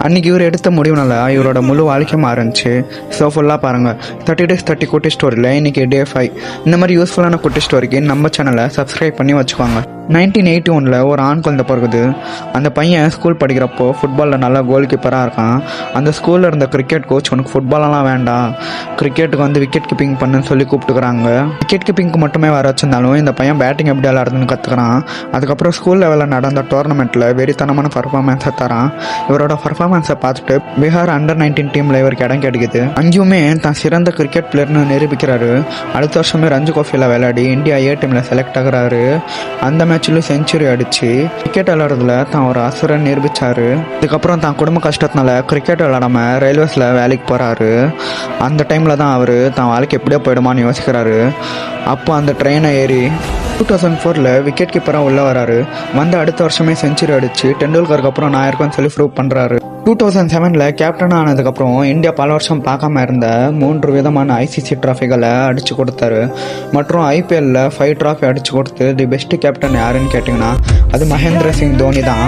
அன்றைக்கி இவர் எடுத்த முடிவுனால இவரோட முழு வாழ்க்கை மாறிச்சு. ஸோ ஃபுல்லாக பாருங்கள். 30 days 30 குட்டி ஸ்டோரியில் இன்றைக்கி Day 5. இந்த மாதிரி யூஸ்ஃபுல்லான குட்டி ஸ்டோரிக்கு நம்ம சேனலை சப்ஸ்கிரைப் பண்ணி வச்சுக்கோங்க. 1981 ஒரு ஆண் குழந்தை பிறகுது. அந்த பையன் ஸ்கூல் படிக்கிறப்போ ஃபுட்பாலில் நல்லா கோல் கீப்பராக இருக்கான். அந்த ஸ்கூலில் இருந்த கிரிக்கெட் கோச் உனக்கு ஃபுட்பாலெல்லாம் வேண்டாம், கிரிக்கெட்டுக்கு விக்கெட் கீப்பிங் பண்ணுன்னு சொல்லி கூப்பிட்டுக்கிறாங்க. விக்கெட் கீப்பிங்க்கு மட்டுமே வர வச்சிருந்தாலும் இந்த பையன் பேட்டிங் எப்படி விளாடுறதுன்னு கற்றுக்கிறான். அதுக்கப்புறம் ஸ்கூல் லெவலில் நடந்த டோர்னமெண்ட்டில் வெறித்தனமான பர்ஃபார்மன்ஸை தரான். இவரோட பர்ஃபார்மன்ஸை பார்த்துட்டு பீகார் Under 19 டீமில் இவருக்கு இடம் கிடைக்குது. அங்கேயுமே தான் சிறந்த கிரிக்கெட் பிளேயர்னு நிரூபிக்கிறாரு. அடுத்த வருஷமே ரஞ்சி கோப்பையில் விளையாடி இந்தியா A டீமில் செலக்ட் ஆகுறாரு. அந்த மேட்ச்லையும் செஞ்சுரி அடிச்சு கிரிக்கெட் விளையாடுறதுல தான் ஒரு அசுரன் நிரூபிச்சாரு. இதுக்கப்புறம் தான் குடும்ப கஷ்டத்தினால கிரிக்கெட் விளையாடாம ரயில்வேஸில் வேலைக்கு போகிறாரு. அந்த டைமில் தான் அவர் தான் வாழ்க்கை எப்படியோ போயிடுமான்னு யோசிக்கிறாரு. அப்போ அந்த ட்ரெயினை ஏறி 2004 விக்கெட் கீப்பராக உள்ளே வராரு. வந்து அடுத்த வருஷமே செஞ்சுரி அடிச்சு டெண்டுல்கருக்கு அப்புறம் நான் இருக்கேன்னு சொல்லி ப்ரூவ் பண்ணுறாரு. 2007 கேப்டன் ஆனதுக்கப்புறம் இந்தியா பல வருஷம் பார்க்காம இருந்த 3 விதமான ICC ட்ராஃபிகளை அடித்து கொடுத்தாரு. மற்றும் IPL 5 ட்ராஃபி அடித்து கொடுத்து தி பெஸ்ட் கேப்டன் யாருன்னு கேட்டிங்கன்னா அது மகேந்திர சிங் தோனி தான்.